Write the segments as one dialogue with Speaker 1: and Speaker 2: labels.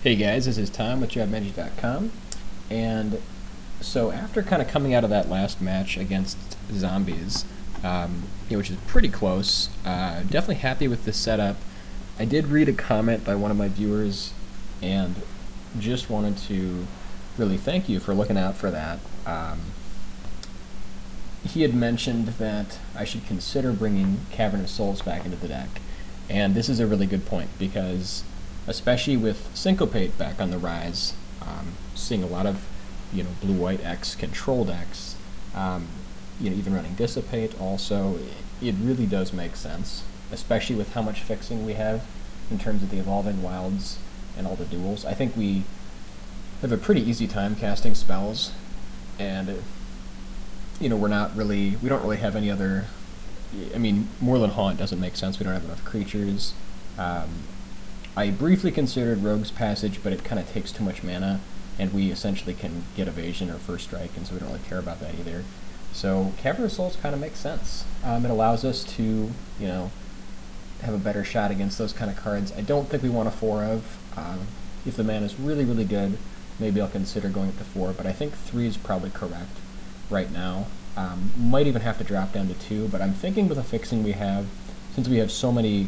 Speaker 1: Hey guys, this is Tom with JobMagic.com, and so after kind of coming out of that last match against Zombies, which is pretty close, definitely happy with the setup. I did read a comment by one of my viewers, and just wanted to really thank you for looking out for that. He had mentioned that I should consider bringing Cavern of Souls back into the deck, and this is a really good point because especially with Syncopate back on the rise, seeing a lot of blue-white X control decks, even running Dissipate also, it really does make sense, especially with how much fixing we have in terms of the Evolving Wilds and all the duels. I think we have a pretty easy time casting spells, and we don't really have any other. I mean, Moorland Haunt doesn't make sense. We don't have enough creatures. I briefly considered Rogue's Passage, but it kind of takes too much mana, and we essentially can get Evasion or First Strike, and so we don't really care about that either. So Cavern of Souls kind of makes sense. It allows us to, have a better shot against those kind of cards. I don't think we want a 4 of. If the mana is really, really good, maybe I'll consider going up to 4, but I think 3 is probably correct right now. Might even have to drop down to 2, but I'm thinking with the fixing we have, since we have so many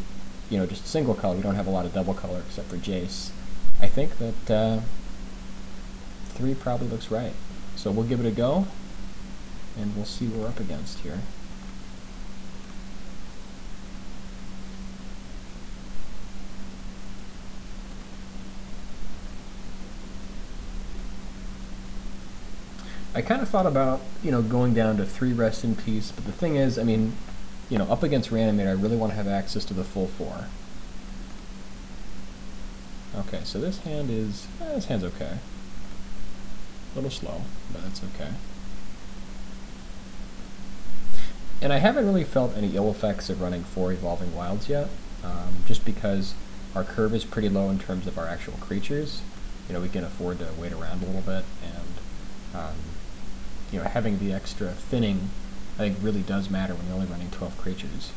Speaker 1: just single color, we don't have a lot of double color except for Jace, I think that 3 probably looks right. So we'll give it a go, and we'll see what we're up against here. I kind of thought about, going down to 3 Rest in Peace, but the thing is, I mean, up against Reanimator, I really want to have access to the full 4. Okay, so this hand's okay. A little slow, but that's okay. And I haven't really felt any ill effects of running 4 Evolving Wilds yet, just because our curve is pretty low in terms of our actual creatures. We can afford to wait around a little bit, and having the extra thinning, I think, really does matter when you're only running 12 creatures.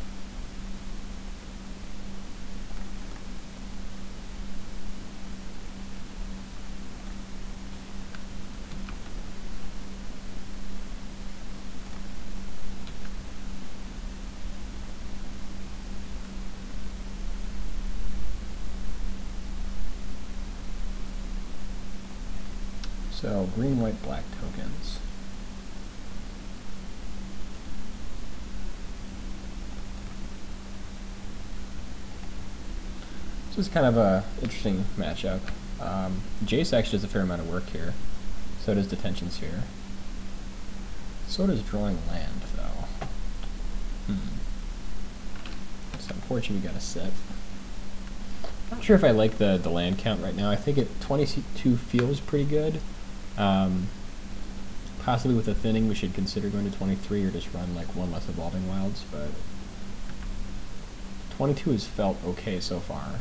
Speaker 1: So, green, white, black tokens. This is kind of a interesting matchup. Jace actually does a fair amount of work here. So does Detention Sphere. So does Drawing Land, though. So unfortunately we gotta sit. Not sure if I like the land count right now. I think 22 feels pretty good. Possibly with a thinning we should consider going to 23 or just run like 1 less Evolving Wilds, but 22 has felt okay so far.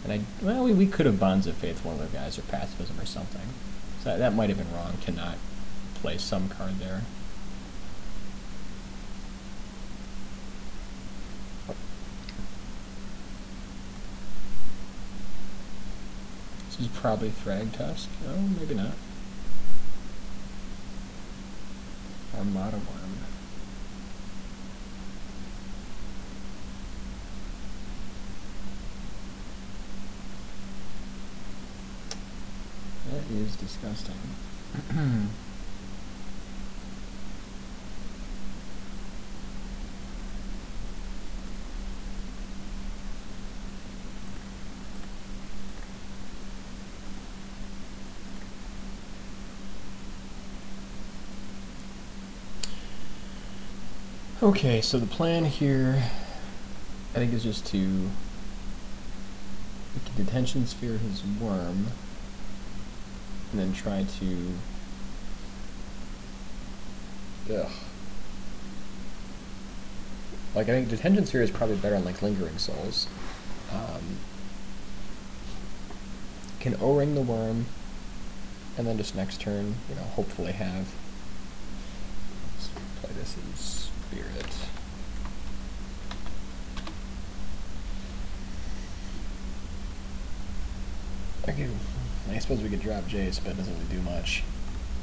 Speaker 1: And we could have Bonds of Faith one of the guys or Pacifism or something. So that might have been wrong to not play some card there. This is probably Thragtusk. Oh, maybe not. Armada Worm. That is disgusting. Okay, so the plan here, I think, is just to Detention Sphere his worm, and then try to... Like, I think Detention Sphere is probably better on, like, Lingering Souls. Can O-Ring the worm, And then just next turn, you know, hopefully have. Let's play this in Spirit. I suppose we could drop Jace, but it doesn't really do much.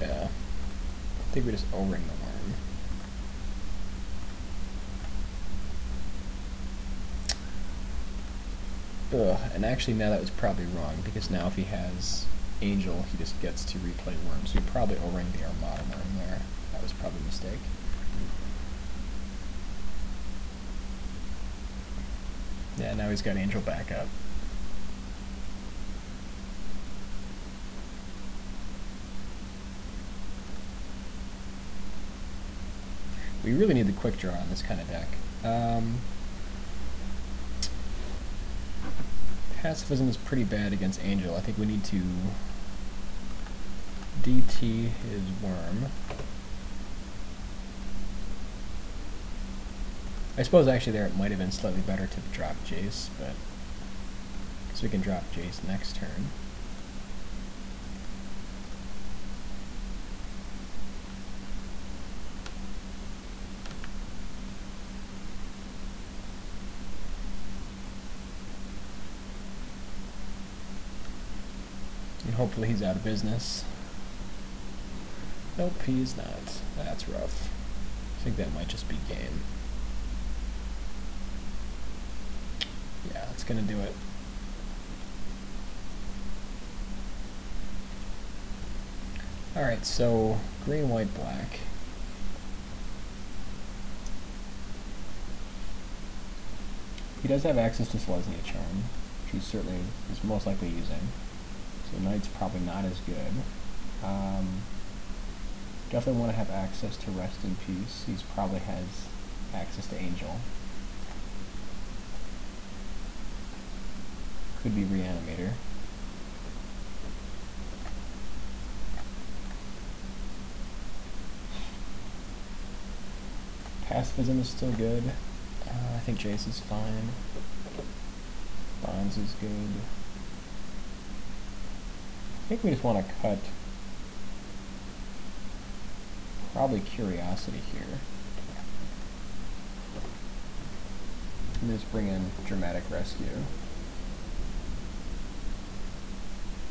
Speaker 1: Yeah. I think we just O-ring the worm. Ugh, and actually now that was probably wrong, because now if he has Angel, he just gets to replay Worm, so we probably O-ring the Armada Worm there. That was probably a mistake. Yeah, now he's got Angel back up. We really need the quick draw on this kind of deck. Pacifism is pretty bad against Angel. I think we need to DT his Worm. I suppose actually there it might have been slightly better to drop Jace, but because we can drop Jace next turn. And hopefully he's out of business. Nope, he's not. That's rough. I think that might just be game. Yeah, that's gonna do it. Alright, so green, white, black. He does have access to Selesnya Charm, which he certainly is most likely using. So Knight's probably not as good. Definitely want to have access to Rest in Peace. He probably has access to Angel. Could be Reanimator. Pacifism is still good. I think Jace is fine. Bonds is good. I think we just want to cut probably Curiosity here. And just bring in Dramatic Rescue.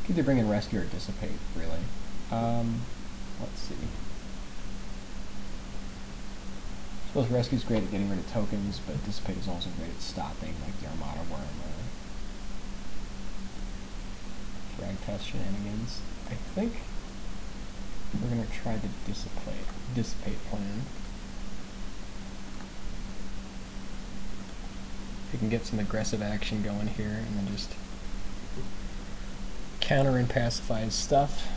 Speaker 1: Either bring in Rescue or Dissipate, really. Let's see. I suppose Rescue's great at getting rid of tokens, but Dissipate is also great at stopping, like the Armada Worm or Drag Test shenanigans. I think we're going to try the Dissipate plan. We can get some aggressive action going here, and then just counter and pacify his stuff.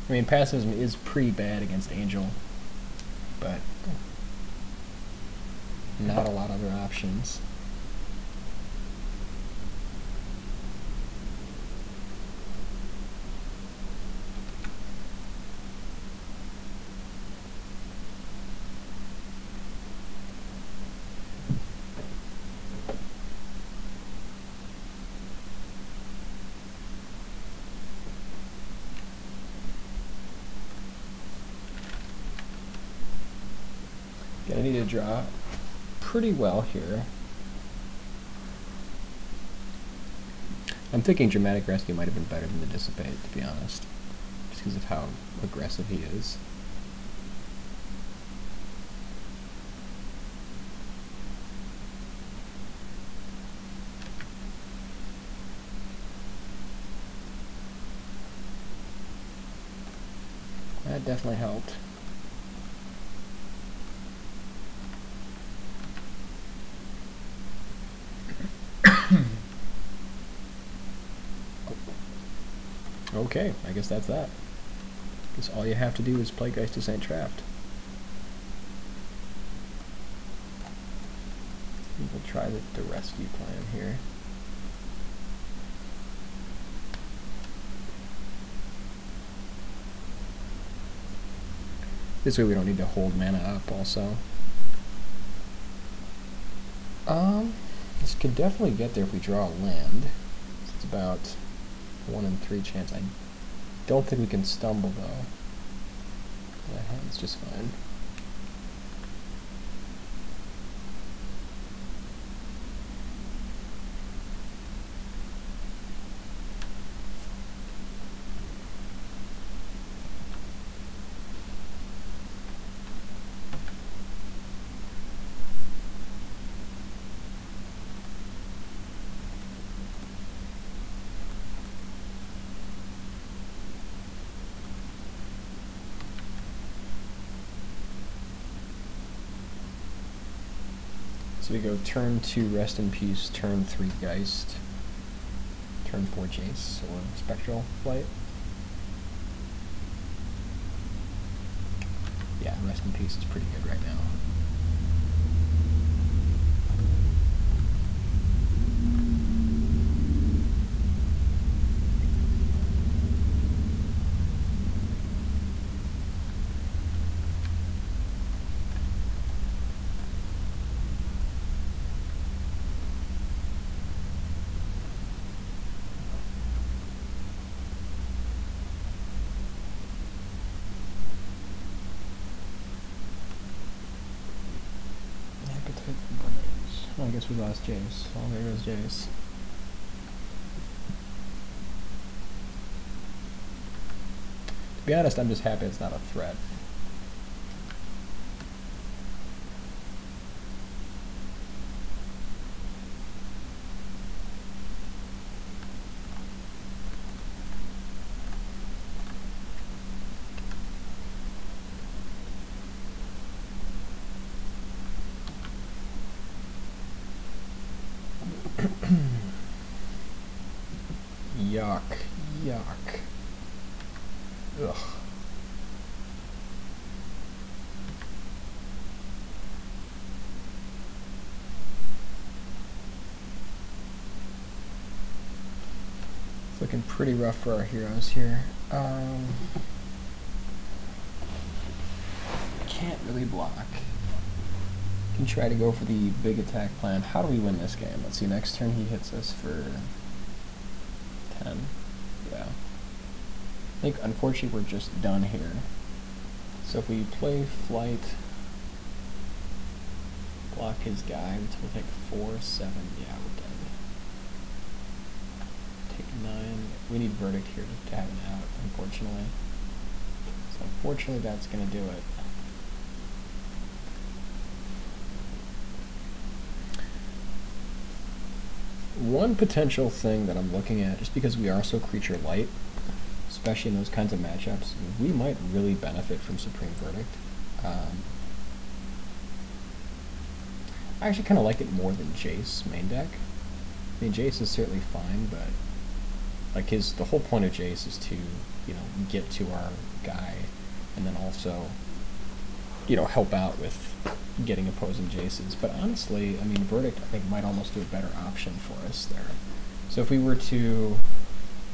Speaker 1: I mean, pacifism is pretty bad against Angel, but not a lot of other options. I need to draw pretty well here. I'm thinking Dramatic Rescue might have been better than the Dissipate, to be honest, just because of how aggressive he is. That definitely helped. Okay, I guess that's that. I guess all you have to do is play Geist Ain't Trapped. We'll try the rescue plan here. This way we don't need to hold mana up also. This could definitely get there if we draw a land. It's about 1 in 3 chance. I don't think we can stumble though. That hand's just fine. So we go turn 2 Rest in Peace, turn 3 Geist, turn 4 Jace, or Spectral Flight. Yeah, Rest in Peace is pretty good right now. I guess we lost Jace. Oh, there goes Jace. To be honest, I'm just happy it's not a threat. Yuck. Yuck. Ugh. It's looking pretty rough for our heroes here. Can't really block. Can try to go for the big attack plan. How do we win this game? Let's see, next turn he hits us for 10. Yeah. I think unfortunately we're just done here. So if we play Flight, block his guy, we'll take 4, 7, yeah, we're dead. Take 9. We need Verdict here to have an out, unfortunately. So unfortunately that's gonna do it. One potential thing that I'm looking at, just because we are so creature light, especially in those kinds of matchups, we might really benefit from Supreme Verdict. I actually kind of like it more than Jace main deck. I mean, Jace is certainly fine, but like the whole point of Jace is to, you know, get to our guy, and then also, you know, help out with getting opposing Jaces. But honestly, I mean, Verdict I think might almost be a better option for us there. So if we were to,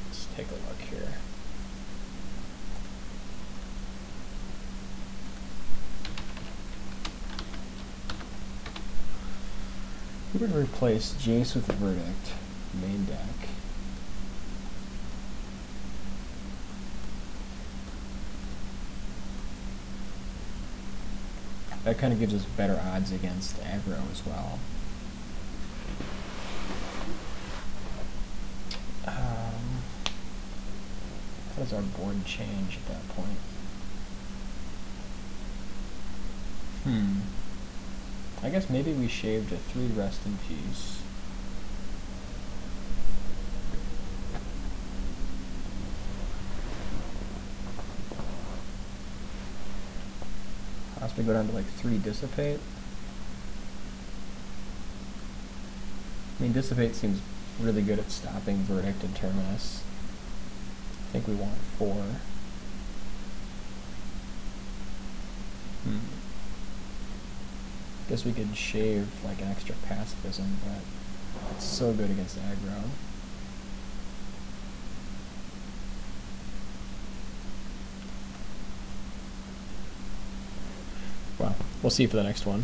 Speaker 1: let's take a look here. If we were to replace Jace with Verdict, main deck, that kind of gives us better odds against aggro as well. How does our board change at that point? I guess maybe we shaved a 3 Rest in Peace. Possibly go down to like 3 Dissipate. I mean, Dissipate seems really good at stopping Verdict and Terminus. I think we want 4. Guess we could shave like an extra pacifism, but it's so good against aggro. Well, we'll see for the next one.